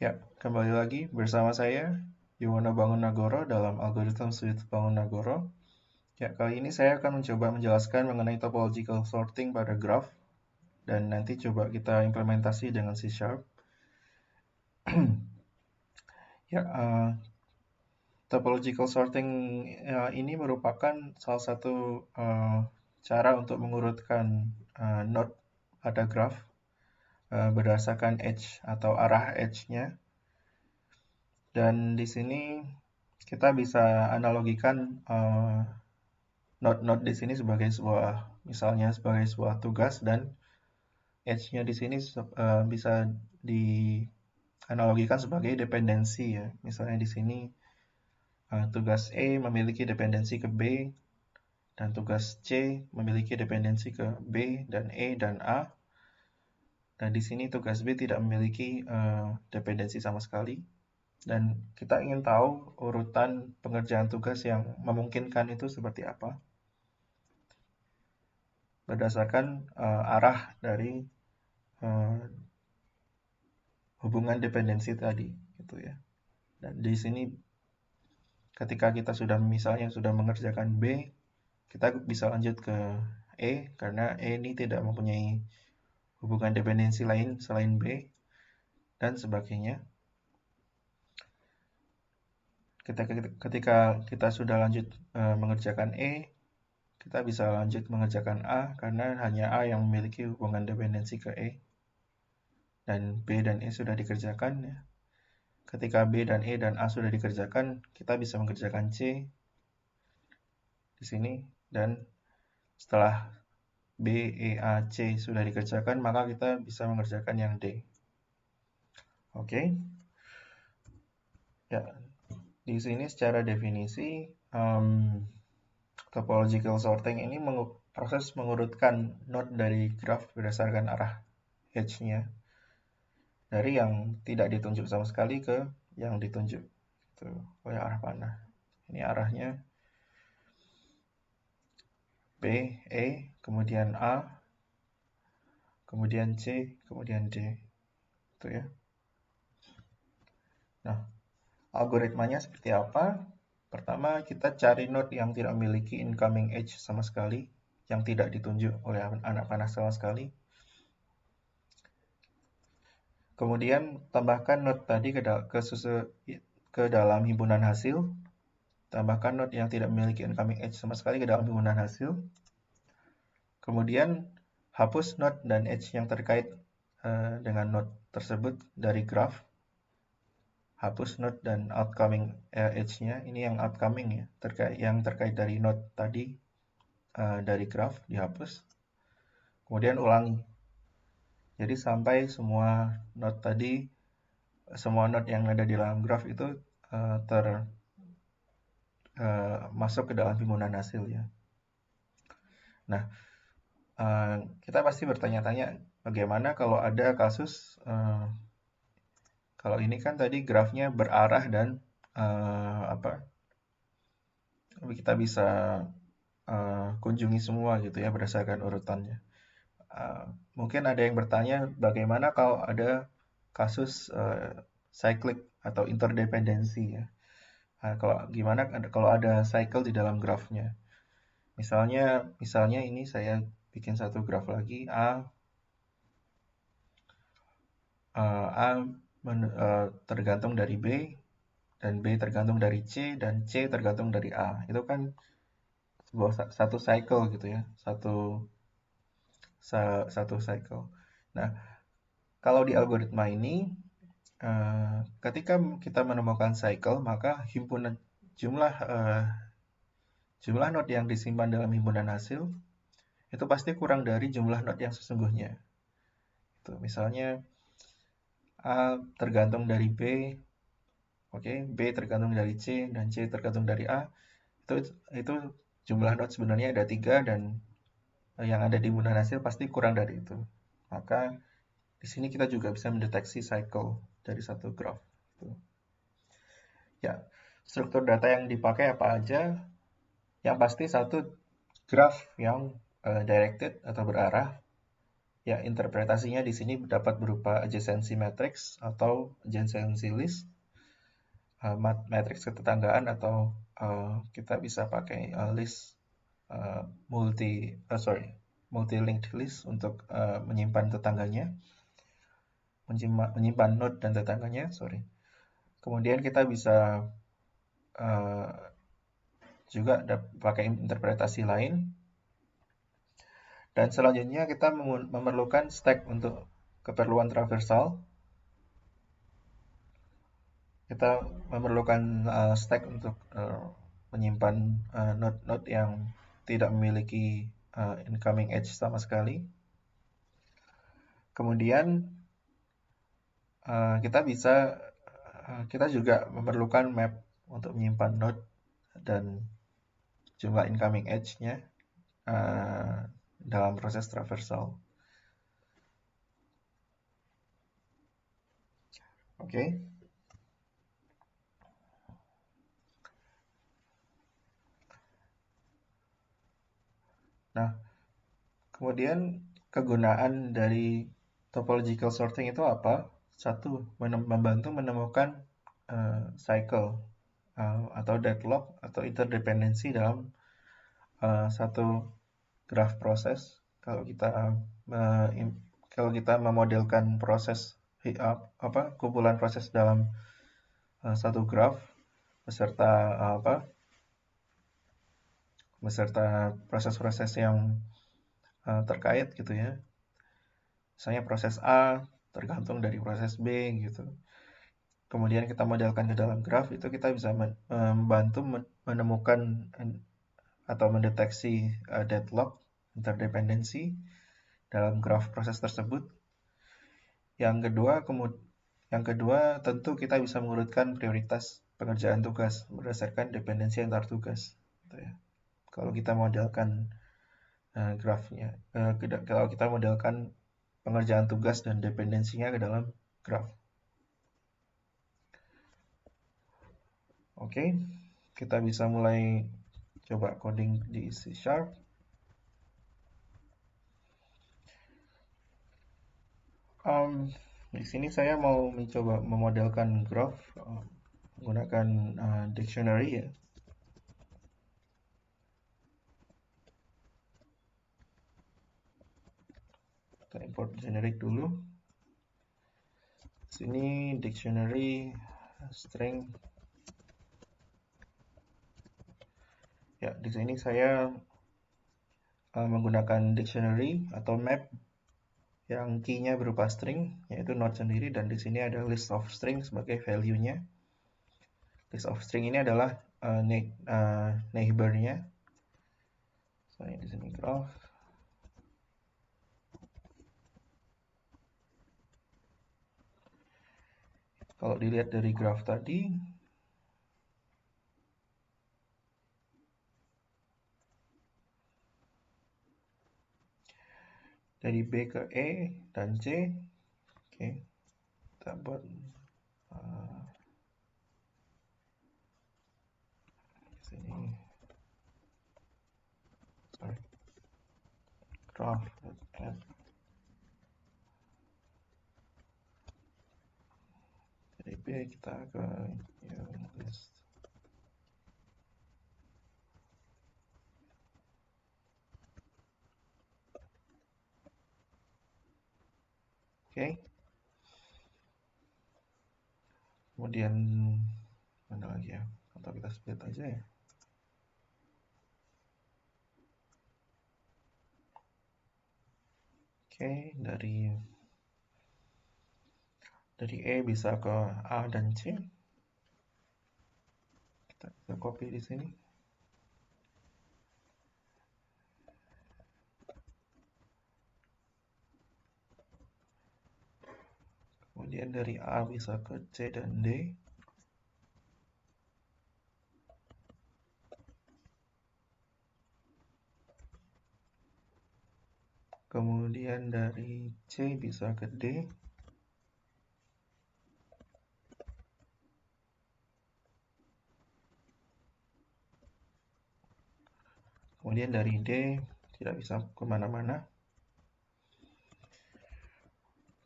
Ya, kembali lagi bersama saya, Yuwono Bangunagoro dalam Algorithm Suite Bangunagoro. Ya, kali ini saya akan mencoba menjelaskan mengenai topological sorting pada graph, dan nanti coba kita implementasi dengan C#. Ya, topological sorting ini merupakan salah satu cara untuk mengurutkan node pada graph berdasarkan edge atau arah edge-nya. Dan di sini kita bisa analogikan node-node di sini sebagai misalnya sebagai sebuah tugas, dan edge-nya di sini bisa dianalogikan sebagai dependensi ya. Misalnya di sini tugas E memiliki dependensi ke B, dan tugas C memiliki dependensi ke B dan E dan A. Dan di sini tugas B tidak memiliki dependensi sama sekali. Dan kita ingin tahu urutan pengerjaan tugas yang memungkinkan itu seperti apa berdasarkan arah dari hubungan dependensi tadi, gitu ya. Dan di sini ketika kita misalnya sudah mengerjakan B, kita bisa lanjut ke E karena E ini tidak mempunyai hubungan dependensi lain selain B dan sebagainya. Ketika kita sudah lanjut mengerjakan E, kita bisa lanjut mengerjakan A karena hanya A yang memiliki hubungan dependensi ke E. Dan B dan E sudah dikerjakan ya. Ketika B dan E dan A sudah dikerjakan, kita bisa mengerjakan C di sini, dan setelah B, E, A, C sudah dikerjakan, maka kita bisa mengerjakan yang D. Oke. Ya, di sini secara definisi topological sorting ini proses mengurutkan node dari graph berdasarkan arah edge-nya dari yang tidak ditunjuk sama sekali ke yang ditunjuk itu oleh arah panah. Ini arahnya B, E, kemudian A, kemudian C, kemudian D. Itu ya. Nah, algoritmanya seperti apa? Pertama, kita cari node yang tidak memiliki incoming edge sama sekali, yang tidak ditunjuk oleh anak panah sama sekali. Kemudian tambahkan node tadi ke dalam himpunan hasil. Tambahkan node yang tidak memiliki incoming edge sama sekali ke dalam himpunan hasil. Kemudian hapus node dan edge yang terkait dengan node tersebut dari graph. Hapus node dan outcoming edge-nya. Ini yang outcoming ya, yang terkait dari node tadi dari graph dihapus. Kemudian ulangi. Jadi sampai semua node yang ada di dalam graph itu masuk ke dalam himpunan hasil ya. Nah, kita pasti bertanya-tanya bagaimana kalau ada kasus kalau ini kan tadi grafnya berarah dan kita bisa kunjungi semua gitu ya berdasarkan urutannya. Mungkin ada yang bertanya bagaimana kalau ada kasus cyclic atau interdependensi ya. Gimana kalau ada cycle di dalam grafnya? Misalnya ini saya bikin satu graf lagi A tergantung dari B, dan B tergantung dari C, dan C tergantung dari A. Itu kan satu cycle gitu ya, satu cycle. Nah, kalau di algoritma ini, ketika kita menemukan cycle, maka jumlah node yang disimpan dalam himpunan hasil itu pasti kurang dari jumlah node yang sesungguhnya. Itu misalnya A tergantung dari B, B tergantung dari C, dan C tergantung dari A. Itu jumlah node sebenarnya ada 3, dan yang ada di himpunan hasil pasti kurang dari itu. Maka di sini kita juga bisa mendeteksi cycle dari satu graph. Ya, struktur data yang dipakai apa aja? Yang pasti satu graph yang directed atau berarah. Ya, interpretasinya di sini dapat berupa adjacency matrix atau adjacency list, matriks ketetanggaan, atau kita bisa pakai list multi-linked list untuk menyimpan tetangganya, menyimpan node dan tetangganya, sorry. Kemudian kita bisa juga pakai interpretasi lain. Dan selanjutnya kita memerlukan stack untuk keperluan traversal. Kita memerlukan stack untuk menyimpan node-node yang tidak memiliki incoming edge sama sekali. Kemudian kita juga memerlukan map untuk menyimpan node dan jumlah incoming edge-nya dalam proses traversal. Oke. Nah, kemudian kegunaan dari topological sorting itu apa? Satu, membantu menemukan cycle atau deadlock atau interdependensi dalam satu graph proses. Kalau kita memodelkan proses kumpulan proses dalam satu graph beserta proses-proses yang terkait gitu ya. Misalnya proses A tergantung dari proses B gitu. Kemudian kita modelkan ke dalam graph, itu kita bisa membantu menemukan atau mendeteksi deadlock, interdependensi dalam graph proses tersebut. Yang kedua tentu kita bisa mengurutkan prioritas pengerjaan tugas berdasarkan dependensi antar tugas. Gitu ya. Kalau kita modelkan graphnya, kalau kita modelkan pengerjaan tugas dan dependensinya ke dalam graph. Oke, kita bisa mulai coba coding di C#. Di sini saya mau mencoba memodelkan graph menggunakan dictionary ya. Kita import generic dulu. Sini dictionary string. Ya, di sini saya menggunakan dictionary atau map yang key-nya berupa string, yaitu node sendiri, dan di sini ada list of string sebagai value-nya. List of string ini adalah neighbor-nya. Saya di sini graph. Kalau dilihat dari graph tadi, dari B ke E dan C, oke, kita buat sini, graph add dari B kita ke list. Oke. Kemudian mana lagi ya? Atau kita split aja ya. Oke, dari E bisa ke A dan C. Kita bisa copy di sini. Kemudian dari A bisa ke C dan D. Kemudian dari C bisa ke D. Kemudian dari D tidak bisa kemana-mana.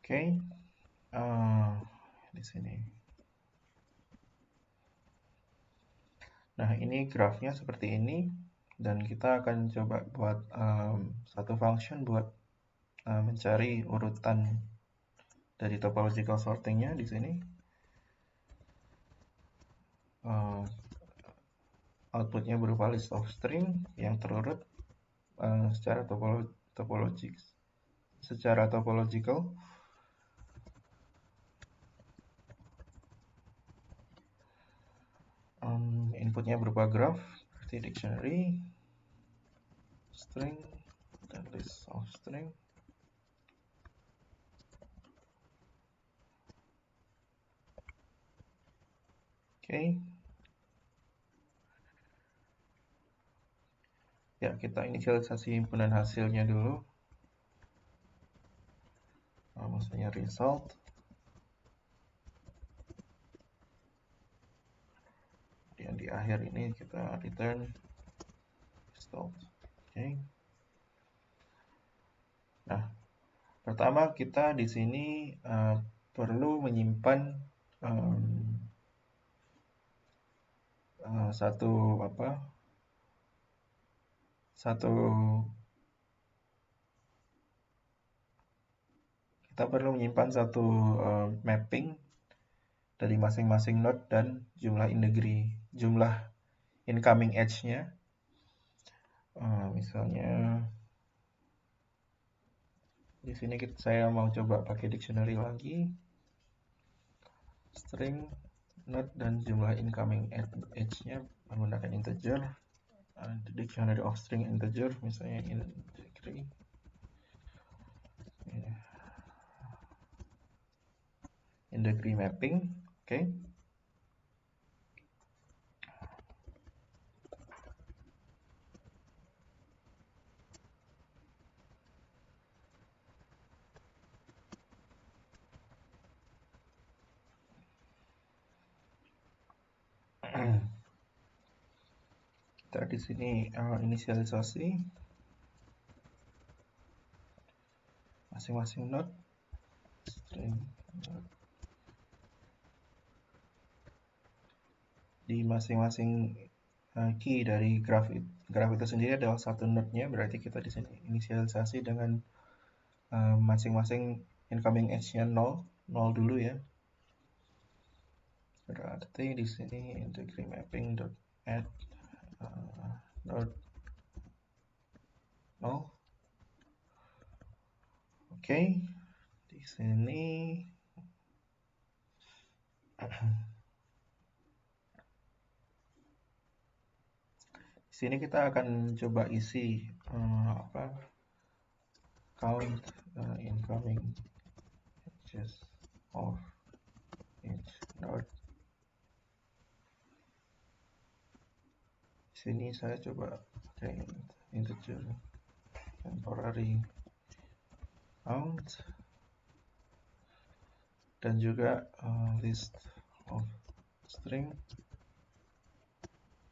Oke, di sini. Nah, ini grafnya seperti ini, dan kita akan coba buat satu function buat mencari urutan dari topological sortingnya di sini. Outputnya berupa list of string yang terurut secara topological. Inputnya berupa graph, berarti dictionary, string, dan list of string. Oke. Ya, kita inisialisasi himpunan hasilnya dulu. Maksudnya result. Kemudian di akhir ini kita return result. Oke. Nah, pertama kita di sini perlu menyimpan kita perlu menyimpan satu mapping dari masing-masing node dan jumlah incoming edge-nya. Misalnya di sini saya mau coba pakai dictionary lagi, string node dan jumlah incoming edge-nya menggunakan integer. Dictionary of string integer, misalnya in degree mapping. Oke. Kita di sini inisialisasi masing-masing node, string node. Di masing-masing key dari graph itu sendiri adalah satu node-nya, berarti kita di sini inisialisasi dengan masing-masing incoming edge-nya 0 dulu ya. Berarti di sini integrity mapping dot add node 0. Oke, di sini kita akan coba isi count incoming edges of each node. Di sini saya coba pakai integer temporary count dan juga list of string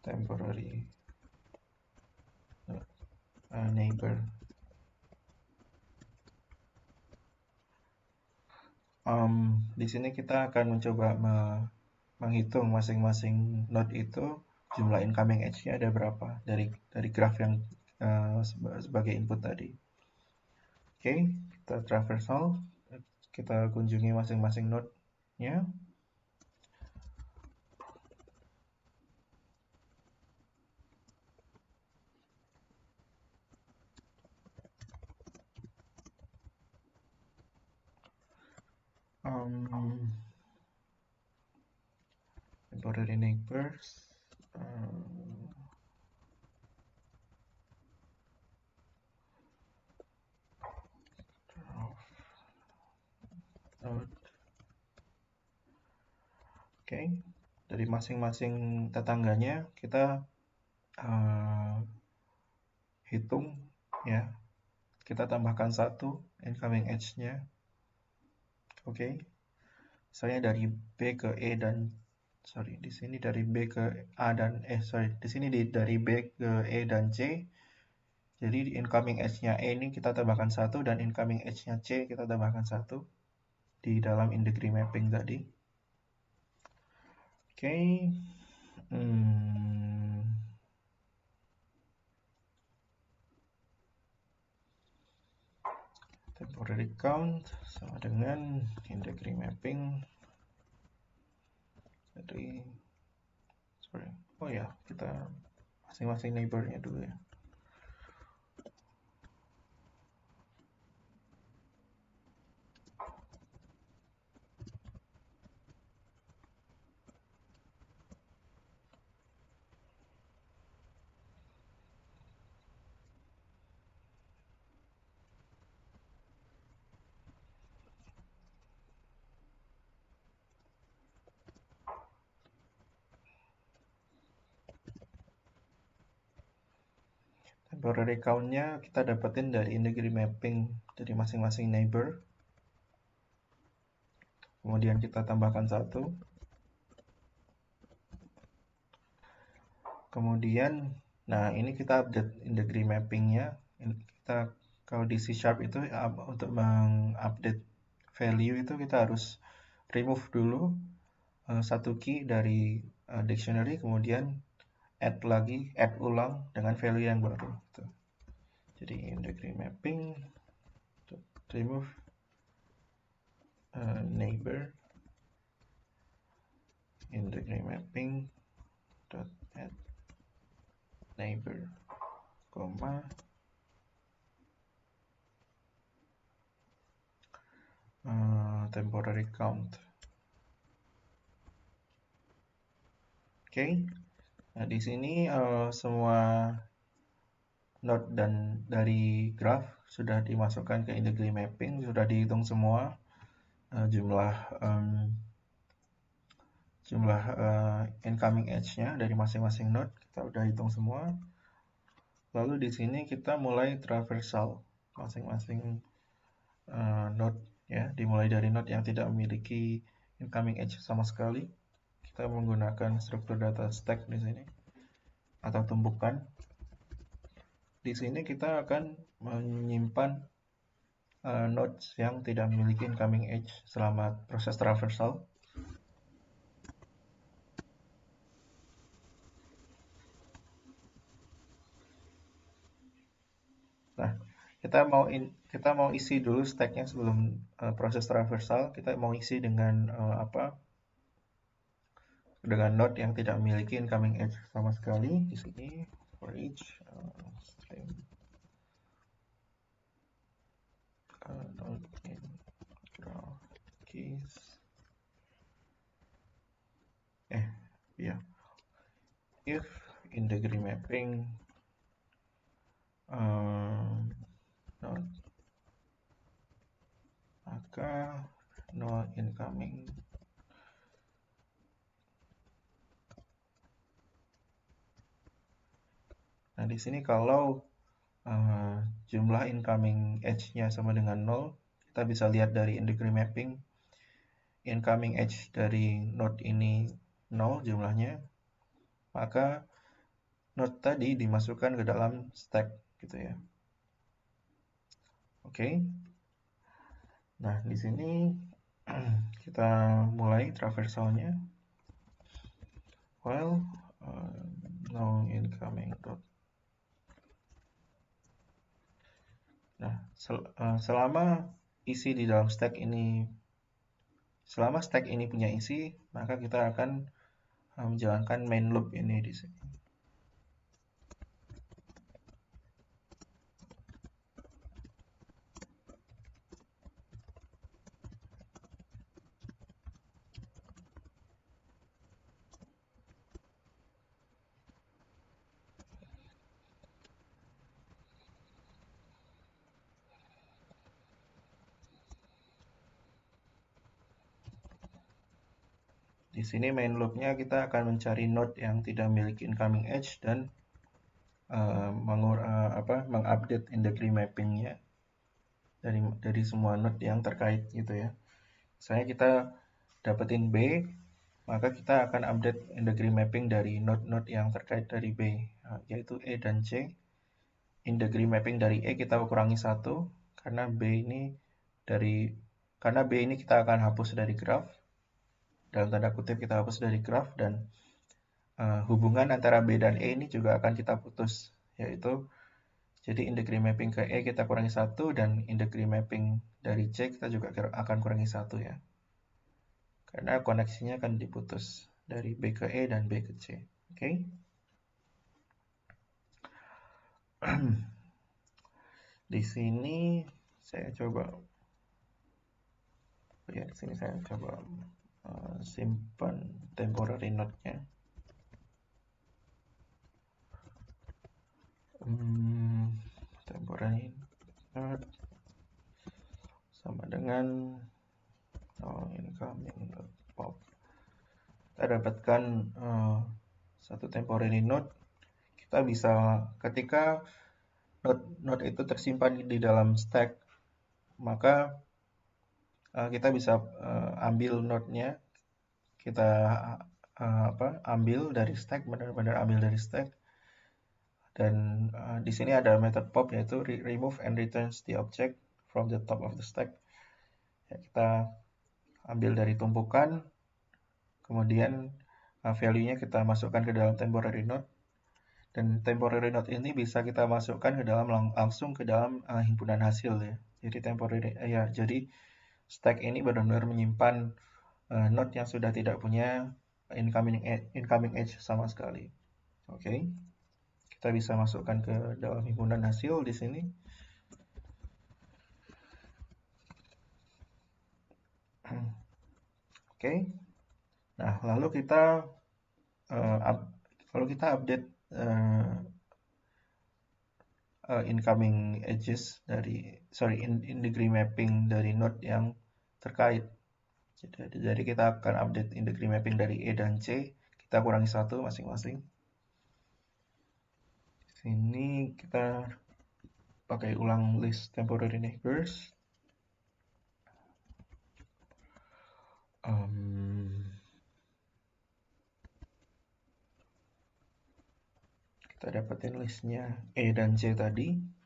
temporary neighbor. Di sini kita akan mencoba menghitung masing-masing node itu jumlah incoming edge-nya ada berapa dari graph yang sebagai input tadi. Oke, kita traversal, kita kunjungi masing-masing node-nya. Temporary neighbors. Oke, dari masing-masing tetangganya kita hitung ya. Kita tambahkan satu incoming edge-nya. Oke. Misalnya dari B ke E dan di sini dari B ke A dan di sini dari B ke E dan C. Jadi incoming edge-nya E ini kita tambahkan 1 dan incoming edge-nya C kita tambahkan 1. di dalam in degree mapping tadi. Oke. Temporary count sama dengan in degree mapping dari oh ya, kita masing-masing neighbornya dulu ya. Temporary count-nya kita dapetin dari in degree mapping dari masing-masing neighbor. Kemudian kita tambahkan 1. Kemudian, nah ini kita update in degree mapping-nya. Kita kalau di C# itu untuk mengupdate value itu kita harus remove dulu satu key dari dictionary, kemudian add ulang dengan value yang baru. Jadi in degree mapping remove neighbor in degree mapping dot add neighbor, temporary count. Oke. Nah, di sini semua node dan dari graph sudah dimasukkan ke in degree mapping, sudah dihitung semua jumlah incoming edge-nya dari masing-masing node, kita udah hitung semua. Lalu di sini kita mulai traversal masing-masing node ya, dimulai dari node yang tidak memiliki incoming edge sama sekali. Kita menggunakan struktur data stack di sini atau tumpukan. Di sini kita akan menyimpan nodes yang tidak memiliki incoming edge selama proses traversal. Nah, kita mau isi dulu stacknya sebelum proses traversal. Kita mau isi dengan dengan node yang tidak memiliki incoming edge sama sekali. Di sini for each string node in graph keys. If in degree mapping node, maka node incoming Nah, di sini kalau jumlah incoming edge-nya sama dengan 0, kita bisa lihat dari in degree mapping, incoming edge dari node ini 0 jumlahnya, maka node tadi dimasukkan ke dalam stack gitu ya. Oke. Nah, di sini kita mulai traversalnya. While no incoming dot. Nah, selama isi di dalam stack ini, selama stack ini punya isi, maka kita akan menjalankan main loop ini di sini. Di sini main loop-nya kita akan mencari node yang tidak memiliki incoming edge dan mengupdate in degree mapping-nya dari semua node yang terkait gitu ya. Misalnya kita dapetin B, maka kita akan update in degree mapping dari node-node yang terkait dari B, yaitu E dan C. In degree mapping dari E kita kurangi 1 karena B ini dari karena B ini kita akan hapus dari graf, dalam tanda kutip kita hapus dari graf, dan hubungan antara B dan E ini juga akan kita putus, yaitu jadi in degree mapping ke E kita kurangi 1, dan in degree mapping dari C kita juga akan kurangi 1 ya. Karena koneksinya akan diputus dari B ke E dan B ke C. Oke. Di sini saya coba di sini saya coba simpan temporary node-nya. Temporary node sama dengan incoming pop. Kita dapatkan satu temporary node. Kita bisa ketika node itu tersimpan di dalam stack, maka kita bisa ambil node-nya, kita ambil dari stack, benar-benar ambil dari stack. Dan di sini ada method pop, yaitu remove and returns the object from the top of the stack. Ya, kita ambil dari tumpukan, kemudian value-nya kita masukkan ke dalam temporary node, dan temporary node ini bisa kita masukkan ke dalam langsung ke dalam himpunan hasil ya. Jadi jadi stack ini benar-benar menyimpan node yang sudah tidak punya incoming edge sama sekali. Oke. Kita bisa masukkan ke dalam himpunan hasil di sini. Oke. Nah, lalu kita update incoming edges in degree mapping dari node yang terkait. Jadi kita akan update in degree mapping dari E dan C, kita kurangi 1 masing-masing. Sini kita pakai ulang list temporary neighbors. Kita dapetin listnya E dan C tadi.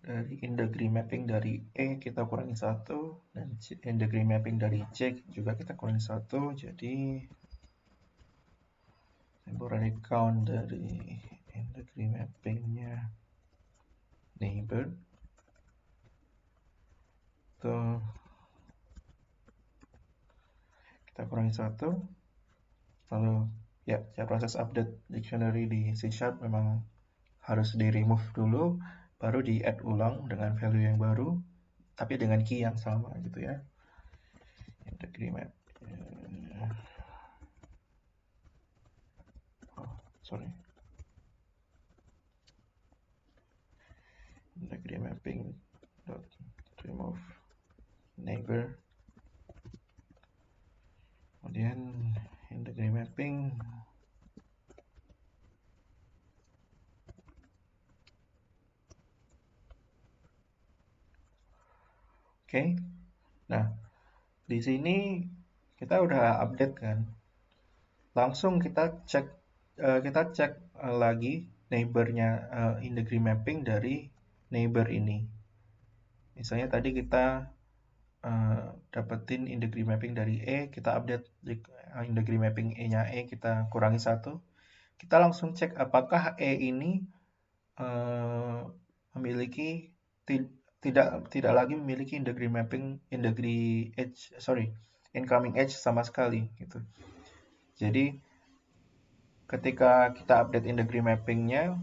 Dari in degree mapping dari E kita kurangi 1, dan in degree mapping dari C juga kita kurangi 1. Jadi temporary count dari in degree mappingnya neighbor itu kita kurangi 1. Lalu ya proses update dictionary di C# memang harus di remove dulu, baru di add ulang dengan value yang baru, tapi dengan key yang sama gitu ya. In degree map. In degree mapping dot remove neighbor. Kemudian in degree mapping Oke. Nah, di sini kita udah update kan. Langsung kita cek lagi neighbor-nya in degree mapping dari neighbor ini. Misalnya tadi kita dapetin in degree mapping dari E, kita update in degree mapping E-nya kita kurangi 1. Kita langsung cek apakah E ini memiliki tidak lagi memiliki in degree mapping incoming edge sama sekali gitu. Jadi ketika kita update in degree mappingnya,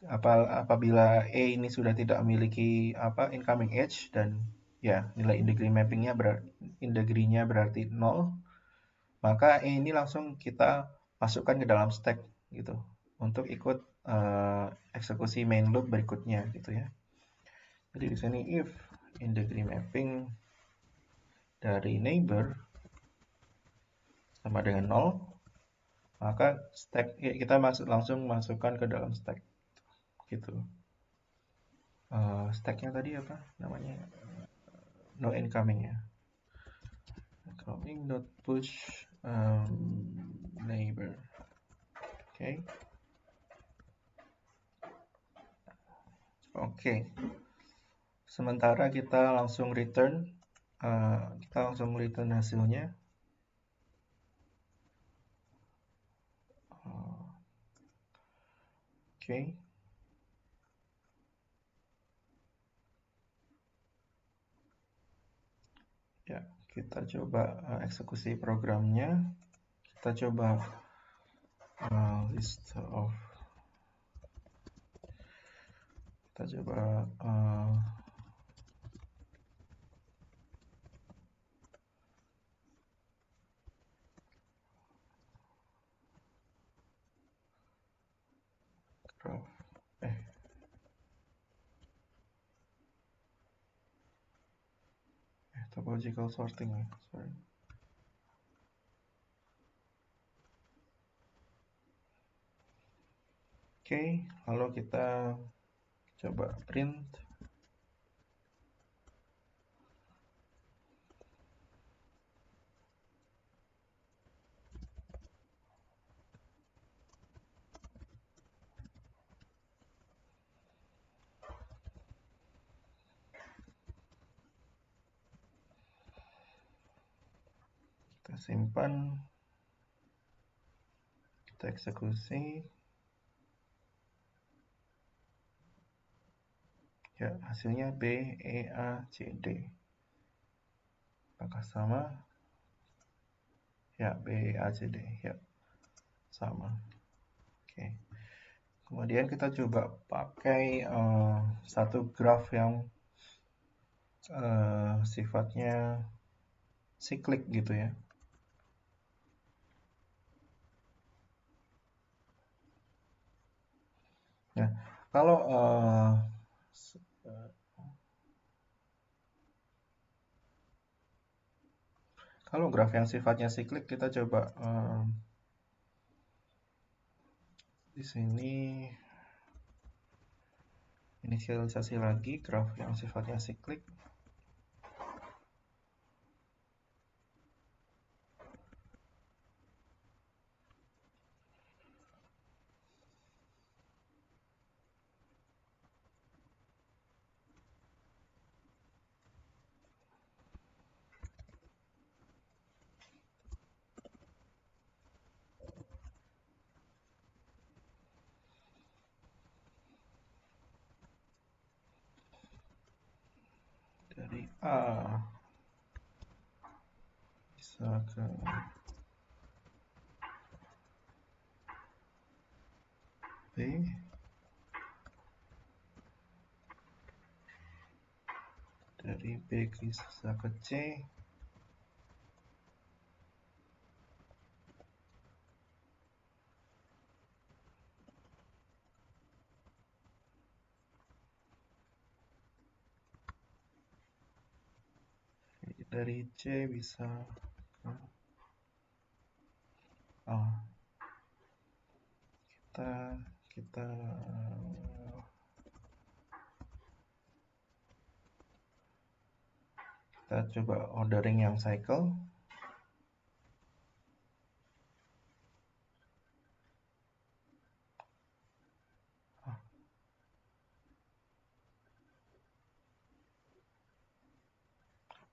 apabila E ini sudah tidak memiliki incoming edge, dan ya nilai in degree mappingnya in degree-nya berarti 0, maka E ini langsung kita masukkan ke dalam stack gitu untuk ikut eksekusi main loop berikutnya gitu ya. Jadi di sini if in degree mapping dari neighbor sama dengan 0, maka stack kita langsung masukkan ke dalam stack gitu. Stacknya tadi apa namanya? No incoming ya. controlling.push neighbor. Oke. Oke. Sementara kita langsung return hasilnya. Oke. Ya, kita coba eksekusi programnya. Kita coba list of. Kita coba graph. Topological sorting, sorry. Oke, lalu kita coba print. Kita simpan. Kita eksekusi. Ya, hasilnya B, E, A, C, D. Apakah sama? Ya, B, E, A, C, D. Ya, sama. Oke. Kemudian kita coba pakai satu graph yang sifatnya cyclic gitu ya. Nah, kalau graf yang sifatnya cyclic, kita coba di sini inisialisasi lagi graf yang sifatnya cyclic. Dari A bisa ke B, dari B bisa ke C, dari C bisa ke A. Kita coba ordering yang cycle.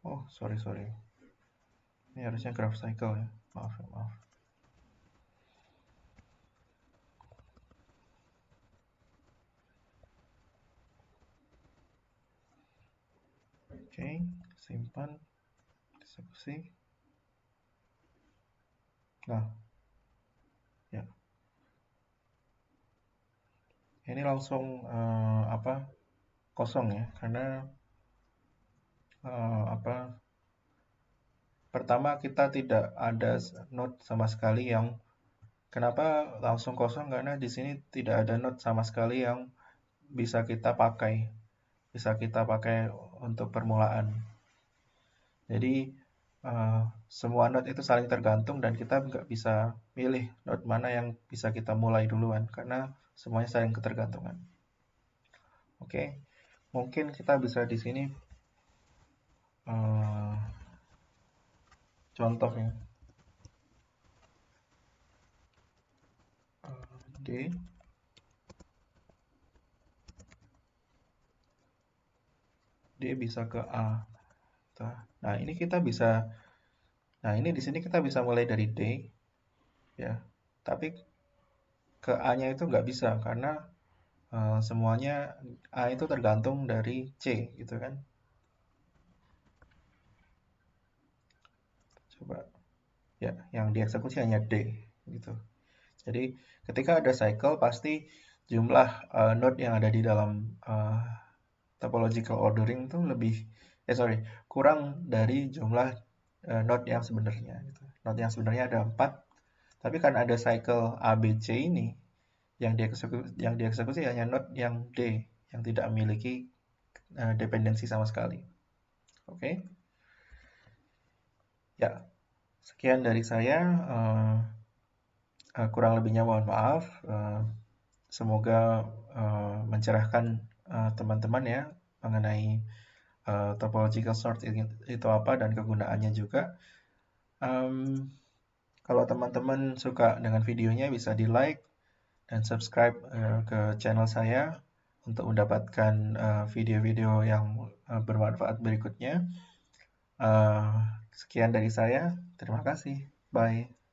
Oh, sorry. Ini harusnya graph cycle ya. Maaf. Oke, simpan, eksekusi. Nah, ya. Ini langsung kosong ya, karena pertama kita tidak ada node sama sekali yang. Kenapa langsung kosong? Karena di sini tidak ada node sama sekali yang bisa kita pakai untuk permulaan. Jadi semua node itu saling tergantung dan kita nggak bisa milih node mana yang bisa kita mulai duluan karena semuanya saling ketergantungan. Oke, mungkin kita bisa di sini contohnya. D, D bisa ke A. Nah, ini kita bisa, nah ini di sini kita bisa mulai dari D, ya. Tapi ke A-nya itu nggak bisa karena semuanya A itu tergantung dari C, gitu kan. Coba, ya, yang dieksekusi hanya D, gitu. Jadi ketika ada cycle pasti jumlah node yang ada di dalam topological ordering itu kurang dari jumlah node yang sebenarnya. Gitu. Node yang sebenarnya ada 4, tapi karena ada cycle A, B, C ini, yang dieksekusi hanya node yang D, yang tidak memiliki dependensi sama sekali. Oke? Ya, sekian dari saya. Kurang lebihnya mohon maaf. Semoga mencerahkan teman-teman ya mengenai topological sort itu apa dan kegunaannya juga. Kalau teman-teman suka dengan videonya bisa di like dan subscribe ke channel saya untuk mendapatkan video-video yang bermanfaat berikutnya. Sekian dari saya, terima kasih, bye.